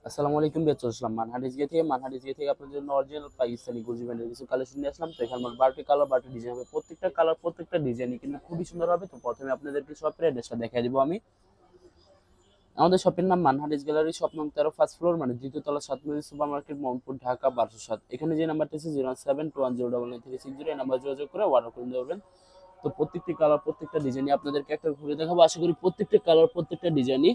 আসসালামু আলাইকুম বেচ আসলাম মানহাটিস গিয়ে থেকে আপনাদের জন্য অরিজিনাল পাকিস্তানি গুজি ব্যান্ডের কিছু কালেকশন নিয়ে আসলাম। তো এখানে বারোটি কালার বারোটি ডিজাইন হবে, প্রত্যেকটা কালার প্রত্যেকটা ডিজাইনই কিন্তু খুবই সুন্দর হবে। তো প্রথমে আপনাদেরকে শপের অ্যাড্রেসটা দেখাই দিব আমি। আমাদের শপের নাম মানহাটিস গ্যালারি, শপ নং 13, ফার্স্ট ফ্লোর, মানে দ্বিতীয় তলা, 7 সুপার মার্কেট, মোহাম্মদপুর, ঢাকা 1207। এখানে যে নাম্বারটি আছে 072109936 এই নাম্বার যোগাযোগ করে অর্ডার করে দেবেন। তো প্রত্যেকটি কালার প্রত্যেকটা ডিজাইনই আপনাদেরকে একটা ঘুরে দেখাবো। আশা করি প্রত্যেকটা কালার প্রত্যেকটা ডিজাইনই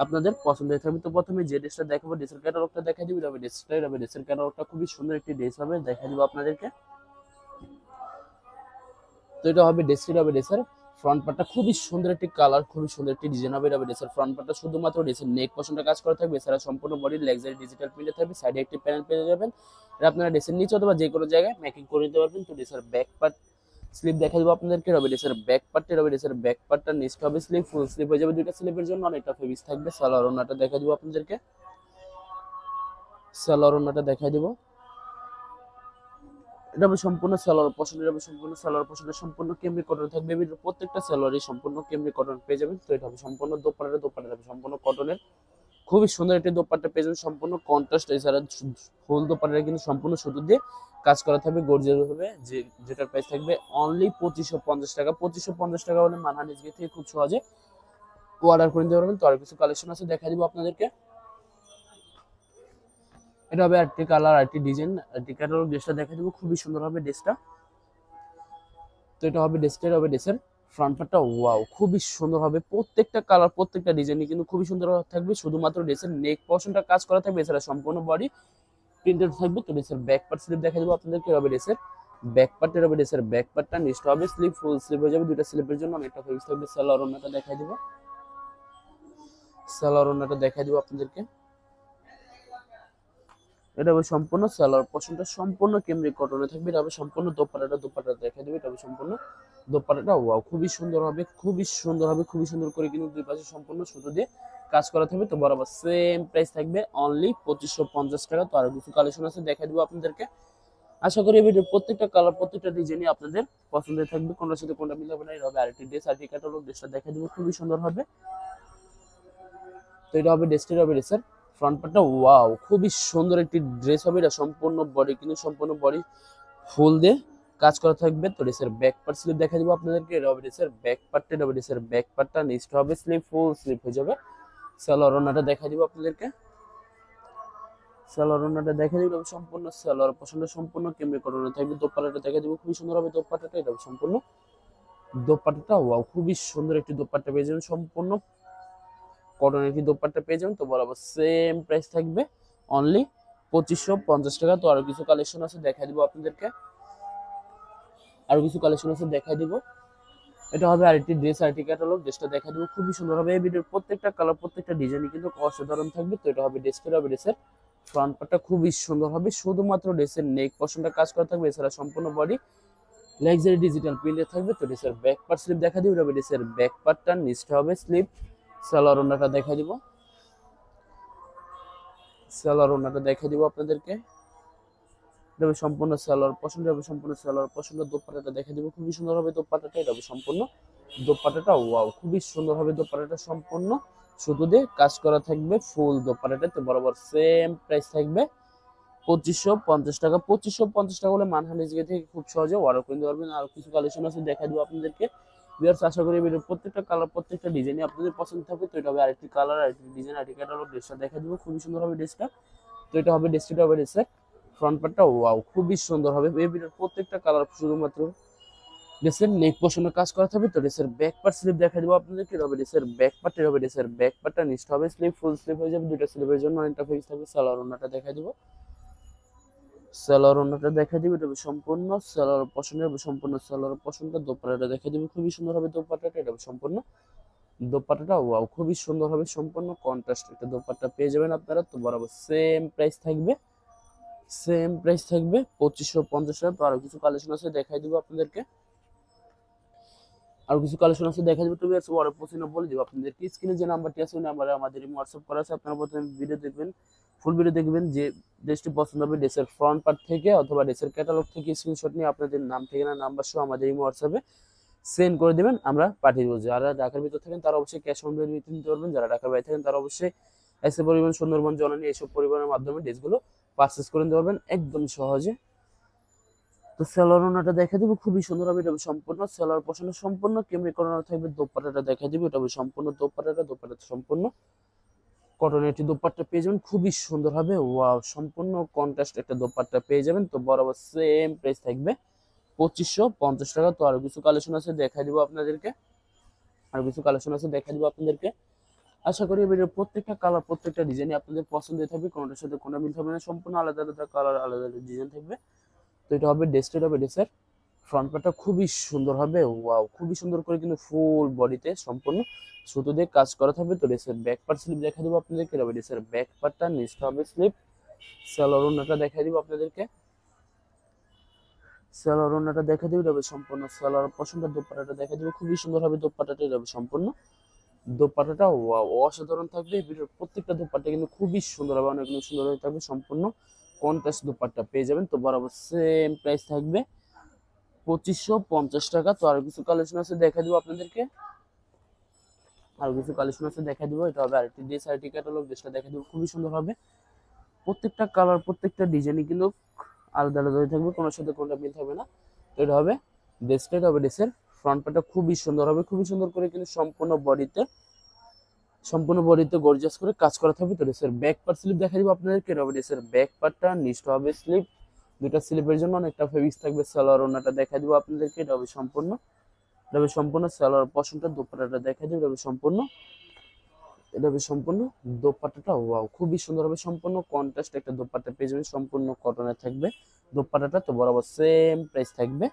আপনাদের পছন্দ হয়ে থাকবে। তো প্রথমে যে ড্রেসটা দেখাবো, ড্রেসের ক্যাটালগটা দেখা দিবি, তবে ড্রেসের ক্যাটালগটা খুবই সুন্দর একটি ড্রেস হবে, দেখা দিব আপনাদেরকে। তো এটা হবে ড্রেসের ফ্রন্ট পার্টটা খুবই সুন্দর একটি কালার, খুবই সুন্দর একটি ডিজাইন হবে। এটা হবে ড্রেসের ফ্রন্ট পার্টটা, শুধুমাত্র ড্রেসের নেক পশনটা কাজ করা থাকবে, এছাড়া সম্পূর্ণ বডি লেগজারি ডিজিটাল প্রিন্টে থাকবে, সাইডে একটি প্যানেল পেয়ে যাবেন। এটা আপনারা ড্রেসের নিচে অথবা যে কোনো জায়গায় মেকিং করে নিতে পারবেন। তো ড্রেসের ব্যাক পার্ট স্লিপ দেখা দেবো আপনাদেরকে। রবি ড্রেসের ব্যাক পার্টটা নিচটা হবে স্লিপ, ফুল স্লিপ হয়ে যাবে দুইটা স্লিপের জন্য, অনেকটা ফেব্রিক থাকবে। সালোয়ার ওড়নাটা দেখা দিব আপনাদেরকে, সালোয়ার ওড়নাটা দেখা দিব। এটা হবে সম্পূর্ণ সালোয়ার পশম, এটা হবে সম্পূর্ণ সালোয়ার পশমের সম্পূর্ণ কেমব্রিক কটন থাকবে। এর প্রত্যেকটা সালোয়ারই সম্পূর্ণ কেমব্রিক কটন পেয়ে যাবেন। তো এটা হবে সম্পূর্ণ দোপাট্টা হবে সম্পূর্ণ কটনের, খুবই সুন্দর একটি দোপাট্টা পেয়ে যাবেন, সম্পূর্ণ কন্ট্রাস্ট। এছাড়া ফুল দোপাট্টা কিন্তু সম্পূর্ণ সুতো দিয়ে কাজ করা থাকবে, গর্জিয়াস হবে। যেটার প্রাইস থাকবে অনলি 2550 টাকা। 2550 টাকা হলে মানহানিস গিয়ে থেকে খুব সহজে অর্ডার করে নিতে পারবেন। তো আর কিছু কালেকশন আছে, দেখা দিব আপনাদেরকে। এটা হবে আরেকটি কালার, আরেকটি ডিজাইন, আরেকটি ক্যাটালগ। ড্রেসটা দেখা দিব, খুবই সুন্দর হবে ড্রেসটা। তো এটা হবে ড্রেসের ফ্রন্ট পার্টটা, ওয়াও খুবই সুন্দর হবে। প্রত্যেকটা কালার প্রত্যেকটা ডিজাইনই কিন্তু খুবই সুন্দর থাকবে, শুধুমাত্র ড্রেসের নেক পোর্শনটা কাজ করা থাকবে, এছাড়া সম্পূর্ণ বডি প্রিন্টেড থাকবে। তো ড্রেসের ব্যাক পার্ট স্লিপ দেখা দেবো আপনাদেরকে। হবে ড্রেসের ব্যাক পার্টটা, নিচটা হবে স্লিপ, ফুল স্লিপ হয়ে যাবে দুইটা স্লিপের জন্য, অনেকটা ফেব্রিক থাকবে। সালোয়ার ওড়নাটা দেখাই দিব, সালোয়ার ওড়নাটা দেখাই দিব আপনাদেরকে। এটা হবে সম্পূর্ণ সালোয়ার পোর্শনটা সম্পূর্ণ কেমব্রিক কটনে থাকবে। এটা হবে সম্পূর্ণ দোপাট্টা দেখা দিবে। এটা হবে সম্পূর্ণ দোপাট্টাটা, ওয়াও খুবই সুন্দর হবে, খুবই সুন্দর হবে, খুবই সুন্দর করে কিন্তু দুই পাশে সম্পূর্ণ সুতো দিয়ে কাজ করা থাকবে। তো বরাবর সেম প্রাইস থাকবে অনলি 2550 টাকা। তো আরো কিছু কালেকশন আছে, দেখা দিব আপনাদেরকে। আশা করি এই ভিডিওর প্রত্যেকটা কালার প্রত্যেকটা ডিজাইনই আপনাদের পছন্দের থাকবে, কোনটার সাথে কোনটা মিলাবে না। এটা হবে আরেকটি ড্রেস, আরেকটি ক্যাটালগ। ড্রেসটা দেখা দিব, খুবই সুন্দর হবে। তো এটা হবে ড্রেসের ফ্রন্ট পার্টটা, ওয়াও খুবই সুন্দর একটি ড্রেস হবে। এটা সম্পূর্ণ বডি কিন্তু সম্পূর্ণ বডি ফুল দিয়ে কাজ করা থাকবে। তো ড্রেসের ব্যাক পার্ট স্লিপ দেখা দিব আপনাদেরকে। এটা হবে ড্রেসের ব্যাক পার্টটা, নিচটা হবে স্লিপ, ফুল স্লিপ হয়ে যাবে। সালোয়ার ওড়নাটা দেখা দিব আপনাদেরকে, সালোয়ার ওড়নাটা দেখা দিব। সম্পূর্ণ সালোয়ার পছন্দ সম্পূর্ণ কেমব্রিক কটনে থাকবে। দোপাট্টাটা দেখা দিব, খুবই সুন্দর হবে দোপাট্টাটা। এটা সম্পূর্ণ দোপাট্টাটা, ওয়াও খুবই সুন্দর একটি দোপাট্টা পেয়ে যাবেন, সম্পূর্ণ কটনের কি দোপাট্টা পেয়ে যাবেন। তো বরাবর সেম প্রাইস থাকবে অনলি 2550 টাকা। তো আরো কিছু কালেকশন আছে, দেখা দিব আপনাদেরকে, আরো কিছু কালেকশন আছে দেখা দিব। এটা হবে আরেকটি ড্রেস, আরেকটি ক্যাটালগ। ড্রেসটা দেখা দিব, খুবই সুন্দর হবে। এই ভিডিওর প্রত্যেকটা কালার প্রত্যেকটা ডিজাইনই কিন্তু অসাধারণ থাকবে। তো এটা হবে ড্রেসের ফ্রন্ট পার্টটা খুবই সুন্দর হবে, শুধুমাত্র ড্রেসের নেক পশনটা কাজ করা থাকবে, এছাড়া সম্পূর্ণ বডি লাক্সারি ডিজিটাল প্রিন্টে থাকবে। তো ড্রেসের ব্যাক পার্ট স্লিপ দেখা দিব, এটা হবে ড্রেসের ব্যাক পার্টটা, নিচটা হবে স্লিপ। সালোয়ার ওড়নাটা দেখা দিব, সালোয়ার ওড়নাটা দেখা দিব আপনাদেরকে। এটা হবে সম্পূর্ণ সালোয়ার পছন্দ, হবে সম্পূর্ণ সালোয়ার পছন্দ। দোপাট্টাটা দেখা দিব, খুবই সুন্দর হবে দোপাট্টাটা। এটা হবে সম্পূর্ণ দোপাট্টাটা, ওয়াও খুবই সুন্দর হবে দোপাট্টাটা, সম্পূর্ণ সুতো দিয়ে কাজ করা থাকবে ফুল দোপাট্টাটা। তো বরাবর সেম প্রাইস থাকবে 2550 টাকা। 2550 টাকা হলে মানহানিস থেকে খুব সহজে অর্ডার করে নিতে পারবেন। আর কিছু কালেকশন আছে, দেখা দিব আপনাদেরকে। ভিউয়ার্স, আশা করি ভিডিওর প্রত্যেকটা কালার প্রত্যেকটা ডিজাইনই আপনাদের পছন্দ থাকবে। তো এটা হবে আরেকটি কালার, আরেকটি ডিজাইন, আরেকটি ক্যাটালগ। ড্রেসটা দেখা দিব, খুবই সুন্দর হবে ড্রেসটা। তো এটা হবে ড্রেসের ফ্রন্ট পার্টটা, ওয়াও খুবই সুন্দর হবে। এই ভিডিওর প্রত্যেকটা কালার শুধুমাত্র ড্রেসের নেক পোর্শনে কাজ করা থাকবে। তো ড্রেসের ব্যাক পার্ট স্লিপ দেখা দিব আপনাদেরকে। হবে ড্রেসের ব্যাক পার্টটা, নিচটা হবে স্লিপ, ফুল স্লিপ হয়ে যাবে দুইটা স্লিপের জন্য, অনেকটা ফেস থাকবে। সালোয়ার ওড়নাটা দেখা দিব, সালোয়ার ওড়নাটা দেখা দিবে। এটা সম্পূর্ণ সালোয়ার পছন্দ হবে, সম্পূর্ণ সালোয়ার পছন্দ। দোপাট্টাটা দেখা দিবে, খুবই সুন্দর হবে দোপাট্টাটা। এটা সম্পূর্ণ দোপাট্টাটা, ওয়াও খুবই সুন্দর হবে, সম্পূর্ণ কন্ট্রাস্ট একটা দোপাট্টা পেয়ে যাবেন আপনারা। তো বরাবর সেম প্রাইস থাকবে 2550 টাকা। তো আরো কিছু কালেকশন আছে, দেখাই দিব আপনাদেরকে, আর কিছু কালেকশন আছে দেখা যাবে। তুমি আছে অর্ডার পছন্দ বলে দিব আপনাদেরকে। স্ক্রিনে যে নাম্বারটি আছে ওই নাম্বারে আমাদের হোয়াটসঅ্যাপ করা আছে। আপনারা প্রথমে ভিডিও দেখবেন, ফুল ভিডিও দেখবেন। যে ড্রেসটি পছন্দ হবে ড্রেসের ফ্রন্ট পার্ট থেকে অথবা ড্রেসের ক্যাটালগ থেকে স্ক্রিনশট নিয়ে আপনাদের নাম, ঠিকানা, নাম্বার সহ আমাদের হোয়াটসঅ্যাপে সেন্ড করে দেবেন, আমরা পাঠিয়ে দেবো। যারা ঢাকার ভিতর থাকেন তারা অবশ্যই ক্যাশ অন ডেলিভারি নিতে পারবেন, যারা ঢাকার বাইরে থাকেন তারা অবশ্যই এসে পরিবহন, সুন্দরবন, জননী এইসব পরিবহনের মাধ্যমে ড্রেসগুলো পারচেস করে নিতে পারবেন একদম সহজে। তো সেলোয়ার ওড়নাটা দেখে দিব, খুবই সুন্দর হবে, এটা হবে সম্পূর্ণ সেলোয়ার পোর্শনে সম্পূর্ণ কেমনি করানো থাকবে। দোপাট্টাটা দেখে দিব, এটা হবে সম্পূর্ণ দোপাট্টাটা সম্পূর্ণ কটনের একটি দোপাট্টা পেয়ে যাবেন, খুবই সুন্দর হবে। ওয়াও, সম্পূর্ণ কন্ট্রাস্ট একটা দোপাট্টা পেয়ে যাবেন। তো বরাবর সেম প্রাইস থাকবে 2550 টাকা। তো আরো কিছু কালেকশন আছে দেখা দিব আপনাদেরকে, আশা করি এই ভিডিওর প্রত্যেকটা কালার, প্রত্যেকটা ডিজাইন আপনাদের পছন্দ থাকবে, কোনটার সাথে কোনটা মিল হবে না, সম্পূর্ণ আলাদা আলাদা কালার, আলাদা আলাদা ডিজাইন থাকবে। তো এটা হবে ড্রেসের ফ্রন্ট পার্টটা খুবই সুন্দর হবে। ওয়াও, খুবই সুন্দর করে কিন্তু ফুল বডিতে সম্পূর্ণ সুতো দিয়ে কাজ করা থাকবে। তো ড্রেসের ব্যাক পার্ট স্লিপ দেখা দেবো আপনাদেরকে, এটা হবে ড্রেসের ব্যাক পার্টটা, নিচটা হবে স্লিপ। সালোয়ার ওড়নাটা দেখা দিব আপনাদেরকে, সালোয়ার ওড়নাটা দেখা দিব, এটা হবে সম্পূর্ণ সালোয়ার পছন্দের দোপাট্টাটা দেখা দিব, খুবই সুন্দর হবে দোপাট্টাটা, এটা হবে সম্পূর্ণ দোপাট্টাটা। ওয়াও, অসাধারণ থাকবে। ভিডিওর প্রত্যেকটা দোপাট্টা কিন্তু খুবই সুন্দর হবে, অনেক সুন্দর হয়ে থাকবে, সম্পূর্ণ কন্ট্রাস্ট দোপাট্টা পেয়ে যাবেন। তো বরাবর সেম প্রাইস থাকবে 2550 টাকা। তো আরো কিছু কালেকশন আছে দেখা দিব আপনাদেরকে, এটা হবে আরেকটি ড্রেস, আরেকটি ক্যাটালগ, ড্রেসটা দেখা দিব, খুবই সুন্দর হবে। প্রত্যেকটা কালার, প্রত্যেকটা ডিজাইনই কিন্তু আলাদা আলাদা হয়ে থাকবে, কোনোর সাথে কোনটা মিল থাকবে না। তো এটা হবে ড্রেসটা, এটা হবে ড্রেসের ফ্রন্ট পার্টটা খুবই সুন্দর হবে, খুবই সুন্দর করে কিন্তু সম্পূর্ণ বডিতে গর্জিয়াস করে কাজ করা থাকবে। তো ড্রেসের ব্যাক পার্ট স্লিপ দেখা দিব আপনাদেরকে, এটা হবে ড্রেসের ব্যাক পার্টটা, নিচটা হবে স্লিপ, দুইটা স্লিপের জন্য অনেকটা ফেব্রিক্স থাকবে। সালোয়ার ওড়নাটা দেখা দিব আপনাদেরকে, এটা হবে সম্পূর্ণ সালোয়ার পশমটা, দোপাট্টাটা দেখা দিব, এটা হবে সম্পূর্ণ দোপাট্টাটা। ওয়াও, খুবই সুন্দর হবে, সম্পূর্ণ কন্ট্রাস্ট একটা দোপাট্টা পেয়ে যাবেন, সম্পূর্ণ কটনের থাকবে দোপাট্টাটা। তো বরাবর সেম প্রাইস থাকবে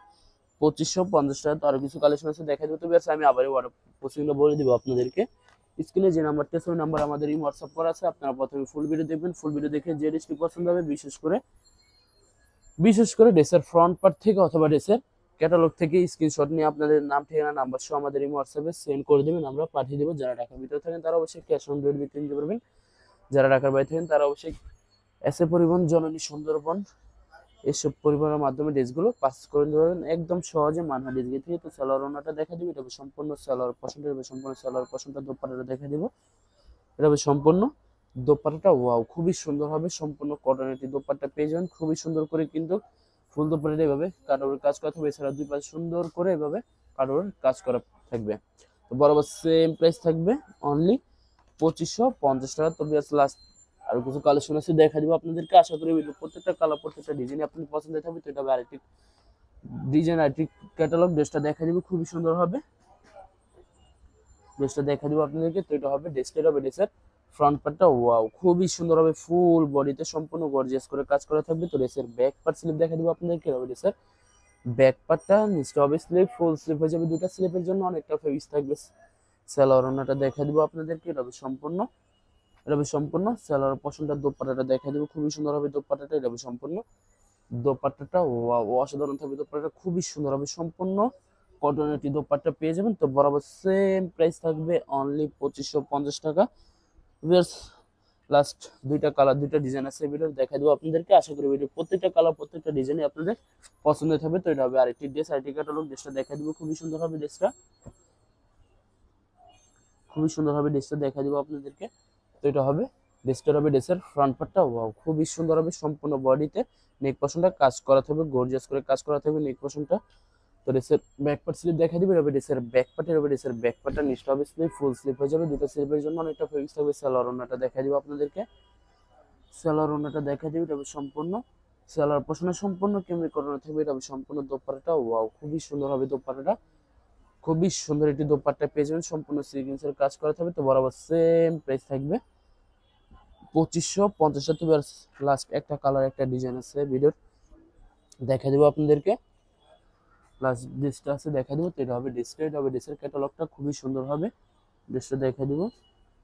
2550 টাকা। তো আরো কিছু কালেকশন আছে দেখা দিব। তবে আমি আবারও প্রসিংটা বলে দিব আপনাদেরকে, স্ক্রিনে যে নাম্বারটা আছে ওই নাম্বার আমাদের এই হোয়াটসঅ্যাপ করা আছে। আপনারা প্রথমে ফুল ভিডিও দেখবেন, ফুল ভিডিও দেখে যে ড্রেসটি পছন্দ হবে, বিশেষ করে ড্রেসের ফ্রন্ট পার্ট থেকে অথবা ড্রেসের ক্যাটালগ থেকে স্ক্রিনশট নিয়ে আপনাদের নাম, ঠিকানা, নাম্বার সহ আমাদের এই হোয়াটসঅ্যাপে সেন্ড করে দেবেন, আমরা পাঠিয়ে দেবো। যারা ঢাকার ভিতরে থাকেন তারা অবশ্যই ক্যাশ অন ডেলিভারি কিনতে পারবেন, যারা ঢাকার বাইরে থাকেন তারা অবশ্যই এসএ পরিবহন, জননী, সুন্দরবন এসব পরিবহনের মাধ্যমে ড্রেসগুলো পারচেজ করে নিতে পারবেন একদম সহজে মানহা ড্রেসগুলো থেকে। তো সালোয়ার ওড়নাটা দেখা দিব, এটা হবে সম্পূর্ণ সালোয়ার পছন্দের, সম্পূর্ণ সালোয়ার পছন্দের দোপাট্টাটা দেখা দিব, এটা হবে সম্পূর্ণ দোপাট্টাটা। ওয়াও, খুবই সুন্দর হবে, সম্পূর্ণ কটনের একটি দোপাট্টা পেয়ে যাবেন, খুবই সুন্দর করে কিন্তু ফুল দোপাট্টা এভাবে কাটওয়ার্ক কাজ করা থাকবে, এছাড়া দুই পাশে সুন্দর করে এভাবে কাটওয়ার্ক কাজ করা থাকবে। তো বরাবর সেম প্রাইস থাকবে অনলি 2550 টাকা। তো লাস্ট আর কিছু কালেকশন আছে দেখা দিব আপনাদেরকে, আশা করি প্রত্যেকটা কালার, প্রত্যেকটা ডিজাইন আপনার পছন্দ থাকবে। তো এটা হবে আরেকটি ডিজাইন, আরেকটি ক্যাটালগ, ড্রেসটা দেখা দিব, খুবই সুন্দর হবে, ড্রেসটা দেখা দিব আপনাদেরকে। তো এটা হবে ড্রেসের ফ্রন্ট পার্টটা। ওয়াও, খুবই সুন্দর হবে, ফুল বডিতে সম্পূর্ণ গর্জিয়াস করে কাজ করা থাকবে। তো ড্রেসের ব্যাক পার্ট স্লিপ দেখা দিব আপনাদেরকে, হবে ড্রেসের ব্যাক পার্টটা, নিচটা হবে স্লিপ, ফুল স্লিপ হয়ে যাবে, দুইটা স্লিপের জন্য অনেকটা ফেব্রিক্স থাকবে। সালোয়ার ওড়নাটা দেখা দিব আপনাদেরকে, এটা হবে সম্পূর্ণ সালোয়ার পশমটা, দোপাট্টাটা দেখা দিব, খুবই সুন্দর হবে দোপাট্টাটা, এটা হবে সম্পূর্ণ দোপাট্টাটা। ওয়াও, অসাধারণ থাকবে দোপাট্টাটা, খুবই সুন্দর হবে, সম্পূর্ণ কটনের একটি দোপাট্টা পেয়ে যাবেন। তো বরাবর সেম প্রাইস থাকবে অনলি 2550 টাকা। লাস্ট দুইটা কালার, দুইটা ডিজাইন আছে ভিডিও দেখা দেবো আপনাদেরকে, আশা করি ভিডিও প্রত্যেকটা কালার, প্রত্যেকটা ডিজাইনই আপনাদের পছন্দ হবে। তো এটা হবে আরেকটি ড্রেস, আরেকটি ক্যাটালগ, ড্রেসটা দেখা দিব, খুবই সুন্দর হবে ড্রেসটা, দেখা দিব আপনাদেরকে। তো এটা হবে ড্রেসের ফ্রন্ট পার্টটা। ওয়াও, খুবই সুন্দর হবে, সম্পূর্ণ বডিতে নেক পশনটা কাজ করা থাকবে, গর্জিয়াস করে কাজ করা থাকবে নেক পশনটা। তো ড্রেসের ব্যাক পার্ট স্লিপ দেখা দিবে, হবে ড্রেসের ব্যাক পার্টটা নিচটা হবে স্লিপ, ফুল স্লিপ হয়ে যাবে, দুটো স্লিপের জন্য অনেকটা ফেব্রিক্স থাকবে। সালোয়ার ওড়নাটা দেখা দিব আপনাদেরকে, এটা হবে সম্পূর্ণ সালোয়ার পশনে সম্পূর্ণ কেমনি করানো থাকবে, এটা হবে সম্পূর্ণ দোপাট্টাটা। ওয়াও, খুবই সুন্দর হবে দোপাট্টাটা, খুবই সুন্দর একটি দোপাট্টা পেয়ে যাবেন, সম্পূর্ণ সিকোয়েন্সের কাজ করা থাকবে। তো বরাবর সেম প্রাইস থাকবে 2550 টাকা। লাস্ট একটা কালার, একটা ডিজাইন আছে ভিডিওর দেখা দিব আপনাদেরকে, প্লাস ড্রেসটা আছে দেখা দিব। তো এটা হবে ড্রেসের ক্যাটালগটা, খুবই সুন্দর হবে, ড্রেসটা দেখা দিব।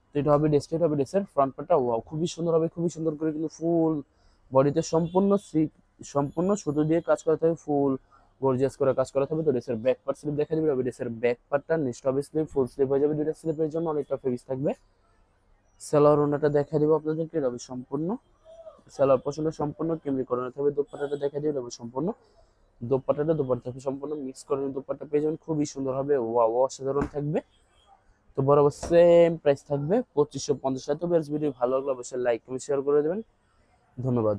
তো এটা হবে ড্রেসের ফ্রন্ট পার্টটা। ওয়াও, খুবই সুন্দর হবে, খুবই সুন্দর করে কিন্তু ফুল বডিতে সম্পূর্ণ সুতো দিয়ে কাজ করা থাকবে, ফুল গর্জিয়াস করে কাজ করা থাকবে। তো ড্রেসের ব্যাক পার্ট স্লিপ দেখা দিবে, হবে ড্রেসের ব্যাক পার্টটা, নিচটা হবে স্লিপ, ফুল স্লিপ হয়ে যাবে, দুইটা স্লিপের জন্য অনেকটা ফেব্রিক্স থাকবে। সালোয়ার ওড়নাটা দেখা দিব আপনাদেরকে, এটা হবে সম্পূর্ণ সালোয়ার পছন্দ, সম্পূর্ণ কেমনি করানো থাকবে। দোপাট্টাটা দেখা দিবে, এটা হবে সম্পূর্ণ দোপাট্টাটা সম্পূর্ণ মিক্স করে দোপাট্টা পেয়ে যাবেন, খুবই সুন্দর হবে। ওয়াও, অসাধারণ থাকবে তো বরাবর সেম প্রাইস থাকবে 2550 টাকা। তো ভিডিও ভালো লাগলে অবশ্যই লাইক কমেন্ট শেয়ার করে দেবেন। ধন্যবাদ।